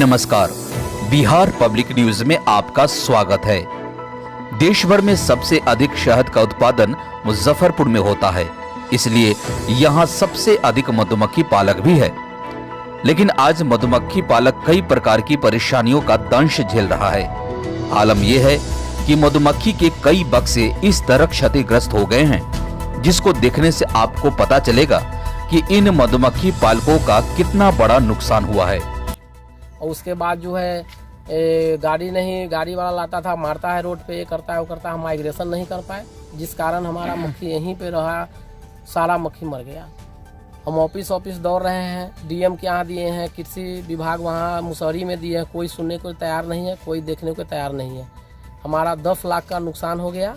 नमस्कार, Bihar public news में आपका स्वागत है। देश भर में सबसे अधिक शहद का उत्पादन मुजफ्फरपुर में होता है, इसलिए यहाँ सबसे अधिक मधुमक्खी पालक भी है। लेकिन आज मधुमक्खी पालक कई प्रकार की परेशानियों का दंश झेल रहा है। आलम यह है कि मधुमक्खी के कई बक्से इस तरह क्षतिग्रस्त हो गए हैं, जिसको देखने से आपको पता चलेगा कि इन मधुमक्खी पालकों का कितना बड़ा नुकसान हुआ है। और उसके बाद जो है गाड़ी वाला लाता था, मारता है रोड पे, ये करता है वो करता है, हम माइग्रेशन नहीं कर पाए, जिस कारण हमारा मक्खी यहीं पे रहा, सारा मक्खी मर गया। हम ऑफिस दौड़ रहे हैं, डीएम के यहाँ दिए हैं, कृषि विभाग वहाँ मुसहरी में दिए हैं, कोई सुनने को तैयार नहीं है, कोई देखने को तैयार नहीं है। हमारा 10 लाख का नुकसान हो गया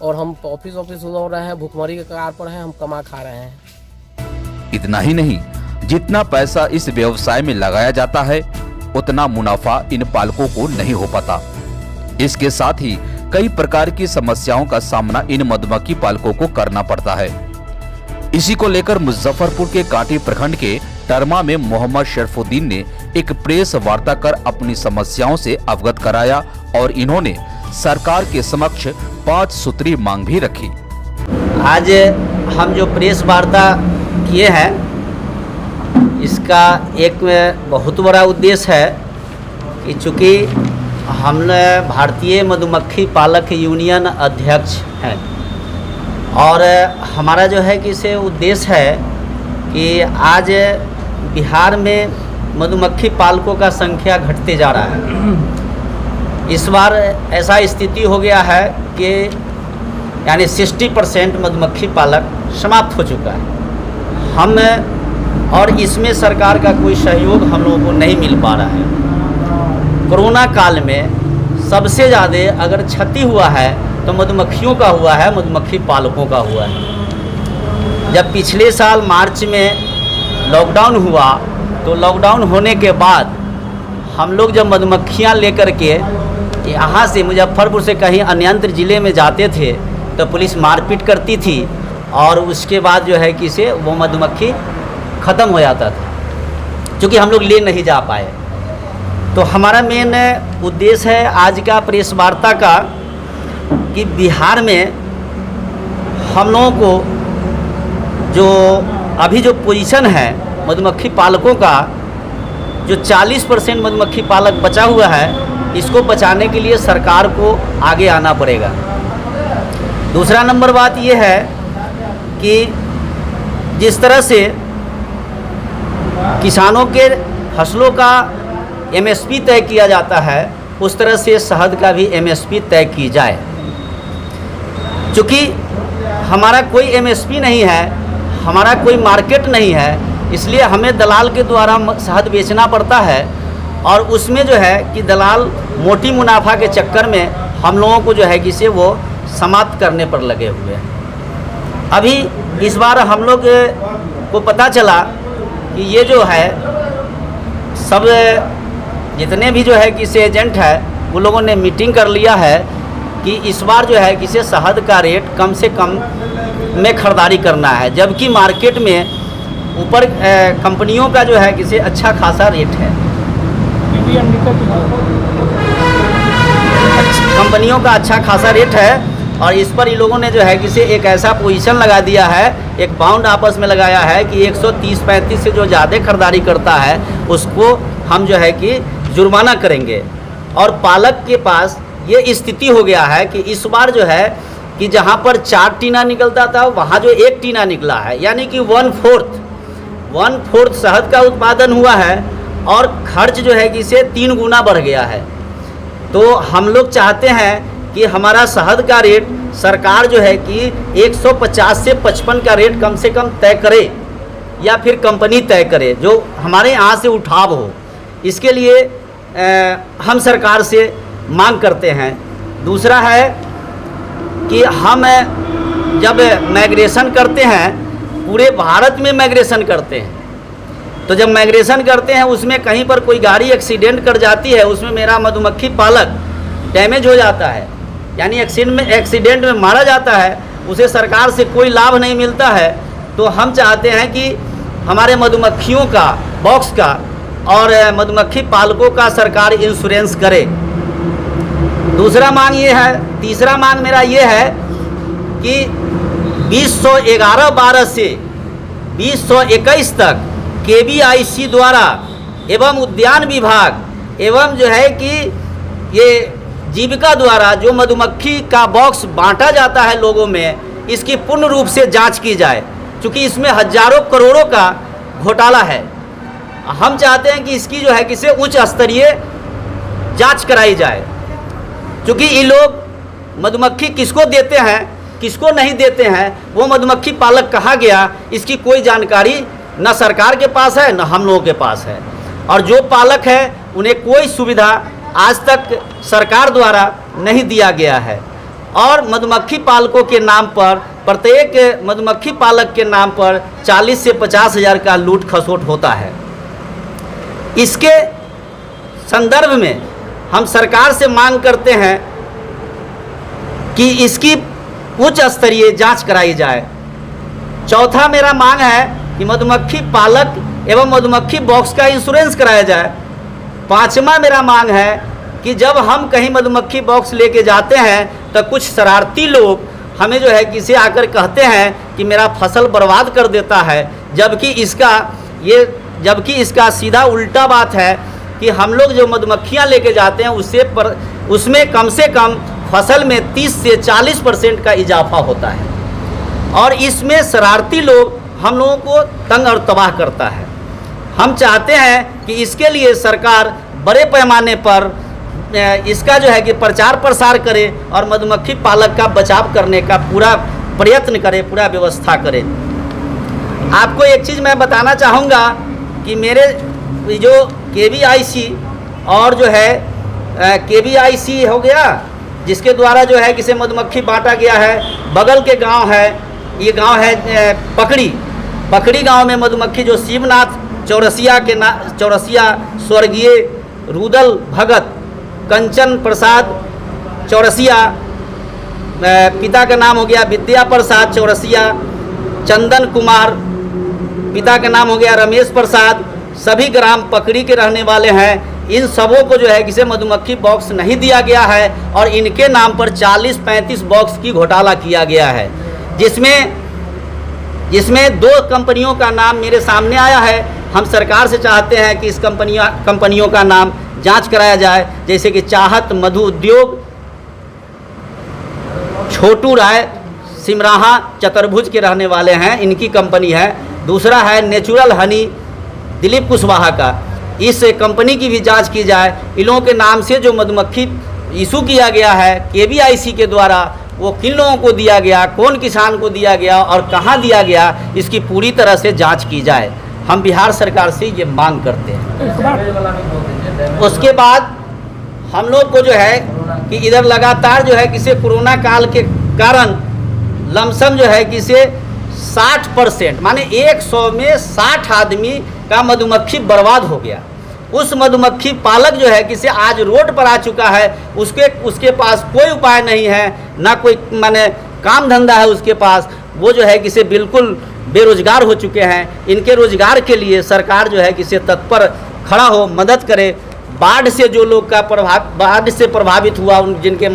और हम ऑफिस दौड़ रहे हैं, भुखमरी के कगार पर हैं, हम कमा खा रहे हैं। इतना ही नहीं, जितना पैसा इस व्यवसाय में लगाया जाता है उतना मुनाफा इन पालकों को नहीं हो पाता। इसके साथ ही कई प्रकार की समस्याओं का सामना इन मधुमक्खी पालकों को करना पड़ता है। इसी को लेकर मुजफ्फरपुर के कांटी प्रखंड के टरमा में मोहम्मद शरफुद्दीन ने एक प्रेस वार्ता कर अपनी समस्याओं से अवगत कराया और इन्होंने सरकार के समक्ष 5 सूत्री मांग भी रखी। आज हम जो प्रेस वार्ता किए हैं, इसका एक बहुत बड़ा उद्देश्य है कि चूँकि हम भारतीय मधुमक्खी पालक यूनियन अध्यक्ष हैं और हमारा जो है कि इसे उद्देश्य है कि आज बिहार में मधुमक्खी पालकों का संख्या घटते जा रहा है। इस बार ऐसा स्थिति हो गया है कि यानी 60% मधुमक्खी पालक समाप्त हो चुका है। हम और इसमें सरकार का कोई सहयोग हम लोगों को नहीं मिल पा रहा है। कोरोना काल में सबसे ज़्यादा अगर क्षति हुआ है तो मधुमक्खियों का हुआ है, मधुमक्खी पालकों का हुआ है। जब पिछले साल मार्च में लॉकडाउन हुआ तो लॉकडाउन होने के बाद हम लोग जब मधुमक्खियाँ लेकर के यहाँ से मुजफ्फरपुर से कहीं अन्यंत्र ज़िले में जाते थे तो पुलिस मारपीट करती थी और उसके बाद जो है कि से वो मधुमक्खी ख़त्म हो जाता था, क्योंकि हम लोग ले नहीं जा पाए। तो हमारा मेन उद्देश्य है आज का प्रेस वार्ता का कि बिहार में हम लोगों को जो अभी जो पोजीशन है मधुमक्खी पालकों का, जो 40% मधुमक्खी पालक बचा हुआ है, इसको बचाने के लिए सरकार को आगे आना पड़ेगा। दूसरा नंबर बात यह है कि जिस तरह से किसानों के फसलों का एमएसपी तय किया जाता है, उस तरह से शहद का भी एमएसपी तय की जाए। चूँकि हमारा कोई एमएसपी नहीं है, हमारा कोई मार्केट नहीं है, इसलिए हमें दलाल के द्वारा शहद बेचना पड़ता है और उसमें जो है कि दलाल मोटी मुनाफा के चक्कर में हम लोगों को जो है कि से वो समाप्त करने पर लगे हुए हैं। अभी इस बार हम लोग को पता चला कि ये जो है सब जितने भी जो है कि से एजेंट है वो लोगों ने मीटिंग कर लिया है कि इस बार जो है कि से शहद का रेट कम से कम में खरीदारी करना है, जबकि मार्केट में ऊपर कंपनियों का जो है कि से अच्छा खासा रेट है। कंपनियों का अच्छा खासा रेट है और इस पर इन लोगों ने जो है कि से एक ऐसा पोजीशन लगा दिया है, एक बाउंड आपस में लगाया है कि 130-35 से जो ज़्यादा खरीदारी करता है उसको हम जो है कि जुर्माना करेंगे। और पालक के पास ये स्थिति हो गया है कि इस बार जो है कि जहाँ पर 4 टीना निकलता था वहाँ जो 1 टीना निकला है, यानी कि 1/4 शहद का उत्पादन हुआ है और खर्च जो है कि इसे 3 गुना बढ़ गया है। तो हम लोग चाहते हैं कि हमारा शहद का रेट सरकार जो है कि 150 से 55 का रेट कम से कम तय करे या फिर कंपनी तय करे, जो हमारे यहाँ से उठाव हो। इसके लिए हम सरकार से मांग करते हैं। दूसरा है कि हम जब माइग्रेशन करते हैं, पूरे भारत में माइग्रेशन करते हैं, तो जब माइग्रेशन करते हैं उसमें कहीं पर कोई गाड़ी एक्सीडेंट कर जाती है, उसमें मेरा मधुमक्खी पालक डैमेज हो जाता है, यानी एक्सीडेंट में मारा जाता है, उसे सरकार से कोई लाभ नहीं मिलता है। तो हम चाहते हैं कि हमारे मधुमक्खियों का बॉक्स का और मधुमक्खी पालकों का सरकार इंश्योरेंस करे। दूसरा मांग ये है, तीसरा मांग मेरा ये है कि 2011-12 से 2021 तक KVIC द्वारा एवं उद्यान विभाग एवं जो है कि ये जीविका द्वारा जो मधुमक्खी का बॉक्स बांटा जाता है लोगों में, इसकी पूर्ण रूप से जांच की जाए, क्योंकि इसमें हजारों करोड़ों का घोटाला है। हम चाहते हैं कि इसकी जो है कि उच्च स्तरीय जांच कराई जाए, क्योंकि ये लोग मधुमक्खी किसको देते हैं किसको नहीं देते हैं, वो मधुमक्खी पालक कहाँ गया, इसकी कोई जानकारी न सरकार के पास है न हम लोगों के पास है। और जो पालक है उन्हें कोई सुविधा आज तक सरकार द्वारा नहीं दिया गया है। और मधुमक्खी पालकों के नाम पर, प्रत्येक मधुमक्खी पालक के नाम पर 40 से 50 हज़ार का लूट खसोट होता है। इसके संदर्भ में हम सरकार से मांग करते हैं कि इसकी उच्च स्तरीय जांच कराई जाए। चौथा मेरा मांग है कि मधुमक्खी पालक एवं मधुमक्खी बॉक्स का इंश्योरेंस कराया जाए। पांचवा मेरा मांग है कि जब हम कहीं मधुमक्खी बॉक्स लेके जाते हैं तो कुछ शरारती लोग हमें जो है किसी आकर कहते हैं कि मेरा फसल बर्बाद कर देता है, जबकि इसका सीधा उल्टा बात है कि हम लोग जो मधुमक्खियाँ लेके जाते हैं उसमें कम से कम फसल में 30 से 40% का इजाफा होता है। और इसमें शरारती लोग हम लोगों को तंग और तबाह करता है। हम चाहते हैं कि इसके लिए सरकार बड़े पैमाने पर इसका जो है कि प्रचार प्रसार करे और मधुमक्खी पालक का बचाव करने का पूरा प्रयत्न करे, पूरा व्यवस्था करे। आपको एक चीज़ मैं बताना चाहूँगा कि मेरे जो KVIC और जो है KVIC हो गया, जिसके द्वारा जो है किसी मधुमक्खी बांटा गया है, बगल के गांव है, ये गांव है पकड़ी गांव में मधुमक्खी जो शिवनाथ चौरसिया स्वर्गीय रुदल भगत, कंचन प्रसाद चौरसिया, पिता का नाम हो गया विद्या प्रसाद चौरसिया, चंदन कुमार, पिता का नाम हो गया रमेश प्रसाद, सभी ग्राम पकड़ी के रहने वाले हैं। इन सबों को जो है किसी मधुमक्खी बॉक्स नहीं दिया गया है और इनके नाम पर 40-35 बॉक्स की घोटाला किया गया है, जिसमें 2 कंपनियों का नाम मेरे सामने आया है। हम सरकार से चाहते हैं कि इस कंपनियों का नाम जांच कराया जाए, जैसे कि चाहत मधु उद्योग, छोटू राय सिमराहा चतुर्भुज के रहने वाले हैं, इनकी कंपनी है। दूसरा है नेचुरल हनी दिलीप कुशवाहा का, इस कंपनी की भी जांच की जाए। इन लोगों के नाम से जो मधुमक्खी इशू किया गया है KVIC के द्वारा, वो किन लोगों को दिया गया, कौन किसान को दिया गया और कहाँ दिया गया, इसकी पूरी तरह से जांच की जाए। हम बिहार सरकार से ये मांग करते हैं। उसके बाद हम लोग को जो है कि इधर लगातार जो है किसी कोरोना काल के कारण लमसम जो है किसी 60% माने 100 में 60 आदमी का मधुमक्खी बर्बाद हो गया। उस मधुमक्खी पालक जो है किसी आज रोड पर आ चुका है, उसके पास कोई उपाय नहीं है, ना कोई माने काम धंधा है उसके पास, वो जो है किसी बिल्कुल बेरोजगार हो चुके हैं। इनके रोजगार के लिए सरकार जो है किसी तत्पर खड़ा हो, मदद करे। बाढ़ से जो लोग का बाढ़ से प्रभावित हुआ, जिनके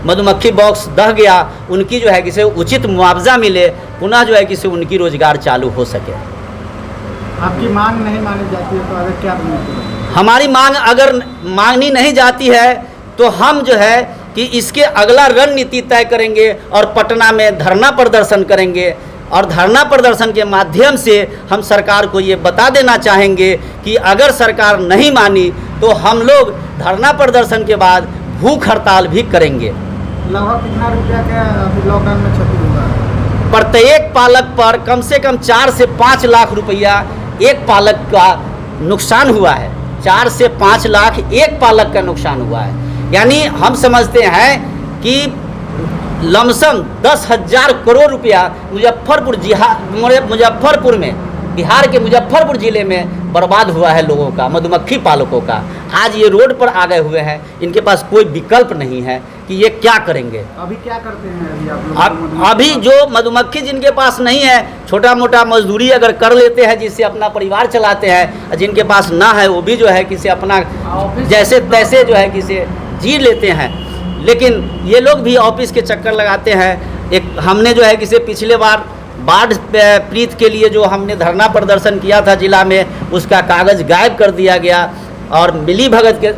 मधुमक्खी बॉक्स दह गया, उनकी जो है किसी उचित मुआवजा मिले, पुनः जो है किसी उनकी रोजगार चालू हो सके। आपकी मांग नहीं मानी जाती है तो आगे क्या बनेगा? हमारी मांग अगर मांगनी नहीं जाती है तो हम जो है कि इसके अगला रणनीति तय करेंगे और पटना में धरना प्रदर्शन करेंगे। और धरना प्रदर्शन के माध्यम से हम सरकार को ये बता देना चाहेंगे कि अगर सरकार नहीं मानी तो हम लोग धरना प्रदर्शन के बाद भूख हड़ताल भी करेंगे। लगभग कितना रुपया का अभी लॉकडाउन में क्षति हुआ? प्रत्येक पालक पर कम से कम 4 से 5 लाख रुपया एक पालक का नुकसान हुआ है। 4 से 5 लाख एक पालक का नुकसान हुआ है। यानी हम समझते हैं कि लमसम 10,000 करोड़ रुपया मुजफ्फरपुर में, बिहार के मुजफ्फरपुर ज़िले में बर्बाद हुआ है लोगों का, मधुमक्खी पालकों का। आज ये रोड पर आ गए हुए हैं, इनके पास कोई विकल्प नहीं है। कि ये क्या करेंगे। अभी क्या करते हैं अभी आप लोग? अभी जो मधुमक्खी जिनके पास नहीं है, छोटा मोटा मजदूरी अगर कर लेते हैं जिससे अपना परिवार चलाते हैं, जिनके पास ना है वो भी जो है किसी अपना जैसे तैसे जो है किसी जी लेते हैं। लेकिन ये लोग भी ऑफिस के चक्कर लगाते हैं। एक हमने जो है किसी पिछले बार बाढ़ पीड़ित के लिए जो हमने धरना प्रदर्शन किया था जिला में, उसका कागज़ गायब कर दिया गया। और मिली भगत के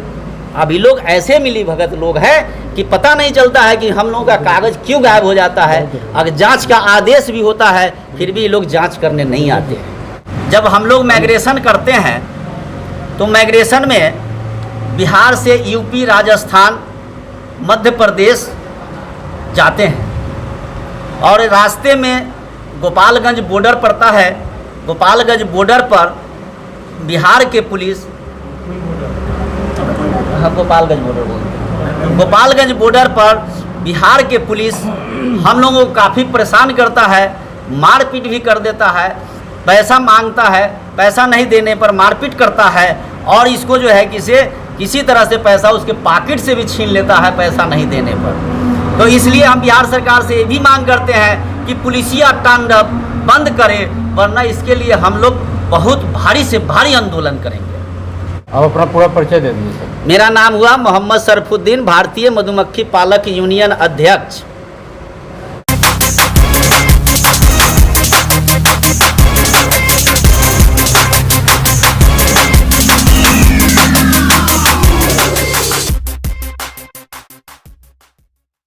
अभी लोग ऐसे मिली भगत लोग हैं कि पता नहीं चलता है कि हम लोगों का कागज़ क्यों गायब हो जाता है। अगर जांच का आदेश भी होता है फिर भी ये लोग जांच करने नहीं आते हैं। जब हम लोग माइग्रेशन करते हैं तो माइग्रेशन में बिहार से यूपी, राजस्थान, मध्य प्रदेश जाते हैं और रास्ते में गोपालगंज बॉर्डर पड़ता है। गोपालगंज बॉर्डर पर बिहार के पुलिस, हाँ गोपालगंज बॉर्डर बोलते हैं, गोपालगंज बॉर्डर पर बिहार के पुलिस हम लोगों को काफ़ी परेशान करता है, मारपीट भी कर देता है, पैसा मांगता है, पैसा नहीं देने पर मारपीट करता है और इसको जो है किसी तरह से पैसा उसके पॉकेट से भी छीन लेता है पैसा नहीं देने पर। तो इसलिए हम बिहार सरकार से ये भी मांग करते हैं कि पुलिसिया तांडव बंद करे, वरना इसके लिए हम लोग बहुत भारी से भारी आंदोलन करेंगे। अब अपना पूरा परिचय दे दीजिए सर। मेरा नाम हुआ मोहम्मद सरफुद्दीन, भारतीय मधुमक्खी पालक यूनियन अध्यक्ष।